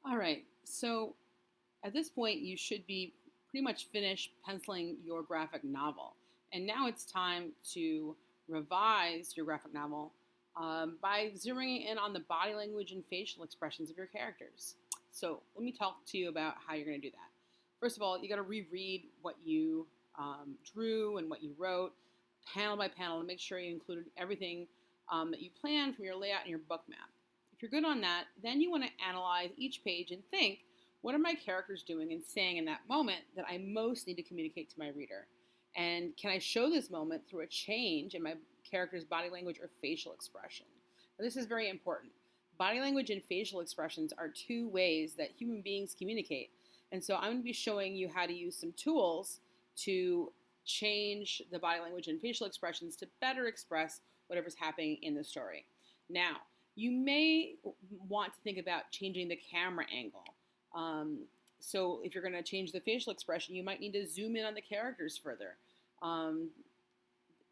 All right, so at this point, you should be pretty much finished penciling your graphic novel. And now it's time to revise your graphic novel by zeroing in on the body language and facial expressions of your characters. So let me talk to you about how you're going to do that. First of all, you got to reread what you drew and what you wrote, panel by panel, to make sure you included everything that you planned from your layout and your book map. If you're good on that, then you want to analyze each page and think, what are my characters doing and saying in that moment that I most need to communicate to my reader? And can I show this moment through a change in my character's body language or facial expression? Now, this is very important. Body language and facial expressions are two ways that human beings communicate. And so I'm going to be showing you how to use some tools to change the body language and facial expressions to better express whatever's happening in the story. Now, you may want to think about changing the camera angle. So if you're going to change the facial expression, you might need to zoom in on the characters further, um,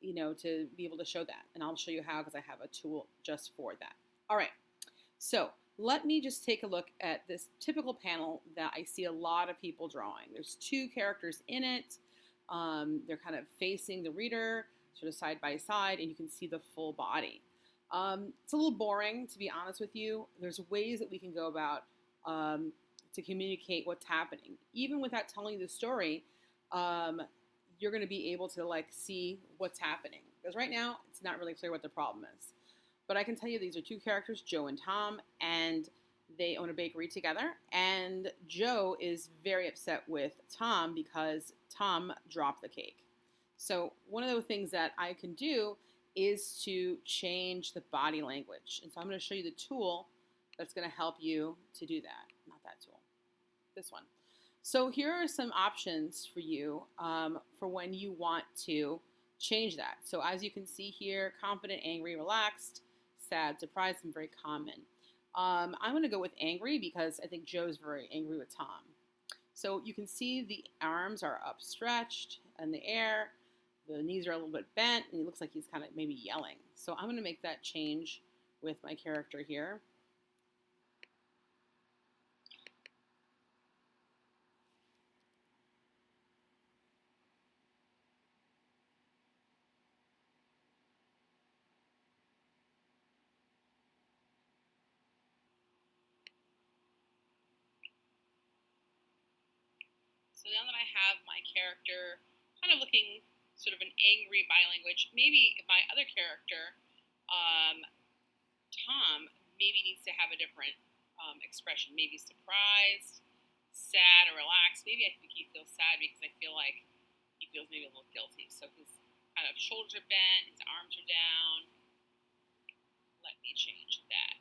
to be able to show that. And I'll show you how because I have a tool just for that. All right, so let me just take a look at this typical panel that I see a lot of people drawing. There's two characters in it. They're kind of facing the reader, sort of side by side, and you can see the full body. It's a little boring, to be honest with you. There's ways that we can go about to communicate what's happening. Even without telling you the story, you're going to be able to see what's happening. Because right now, it's not really clear what the problem is. But I can tell you these are two characters, Joe and Tom, and they own a bakery together. And Joe is very upset with Tom because Tom dropped the cake. So one of the things that I can do is to change the body language. And so I'm going to show you the tool that's going to help you to do that. Not that tool, this one. So here are some options for you for when you want to change that. So as you can see here, confident, angry, relaxed, sad, surprised, and very common. I'm going to go with angry because I think Joe's very angry with Tom. So you can see the arms are upstretched in the air. The knees are a little bit bent, and he looks like he's kind of maybe yelling. So I'm going to make that change with my character here. So now that I have my character kind of looking sort of an angry body language, maybe my other character, Tom, maybe needs to have a different expression, maybe surprised, sad, or relaxed. Maybe I think he feels sad because I feel like he feels maybe a little guilty. So his kind of shoulders are bent, his arms are down. Let me change that.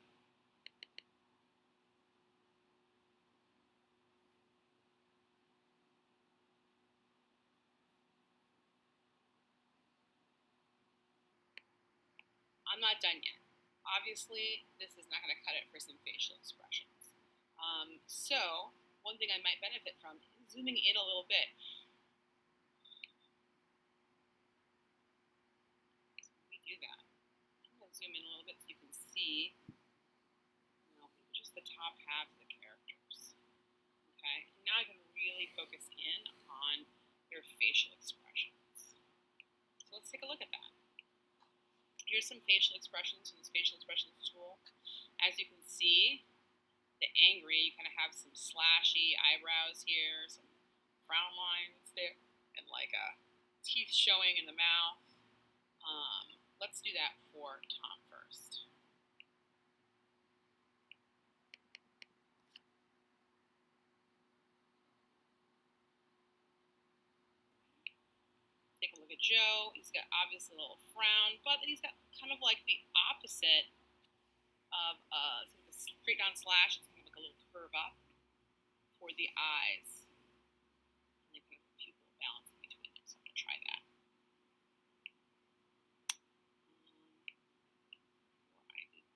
I'm not done yet. Obviously, this is not going to cut it for some facial expressions. So, one thing I might benefit from is zooming in a little bit. So let me do that. I'm going to zoom in a little bit so you can see, just the top half of the characters. Okay, and now I can really focus in on their facial expressions. So let's take a look at that. Here's some facial expressions from this facial expressions tool. As you can see, the angry, you kind of have some slashy eyebrows here, some frown lines there, and like teeth showing in the mouth. Let's do that for Tom first. Take a look at Joe. He's got obviously a little frown, but he's got kind of like the opposite of sort of a straight down slash. It's kind of like a little curve up for the eyes. And then kind of a pupil balance in between them. So I'm going to try that. Before I do that.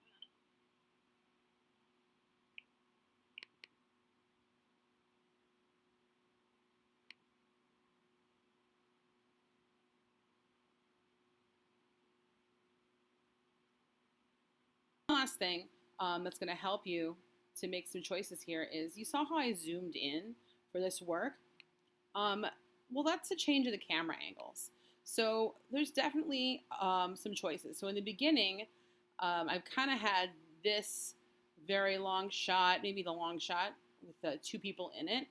Last thing that's going to help you to make some choices here is you saw how I zoomed in for this work. Well, that's a change of the camera angles. So there's definitely some choices. So in the beginning, I've kind of had this very long shot, maybe the long shot with the two people in it.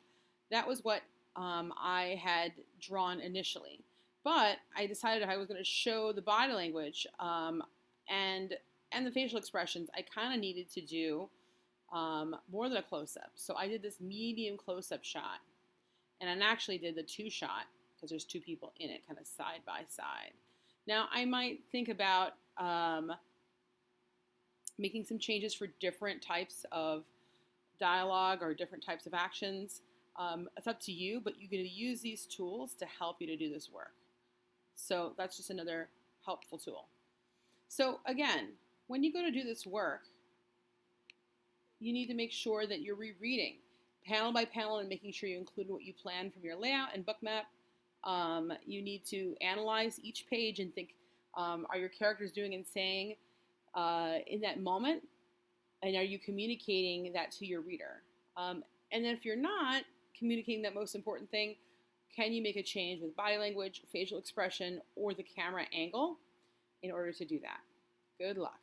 That was what I had drawn initially. But I decided if I was going to show the body language and the facial expressions, I kind of needed to do more than a close-up. So I did this medium close-up shot. And I actually did the two shot because there's two people in it kind of side by side. Now I might think about making some changes for different types of dialogue or different types of actions. It's up to you, but you're going to use these tools to help you to do this work. So that's just another helpful tool. So again, when you go to do this work, you need to make sure that you're rereading panel by panel and making sure you include what you planned from your layout and book map. You need to analyze each page and think, are your characters doing and saying in that moment? And are you communicating that to your reader? And then if you're not communicating that most important thing, can you make a change with body language, facial expression, or the camera angle in order to do that? Good luck.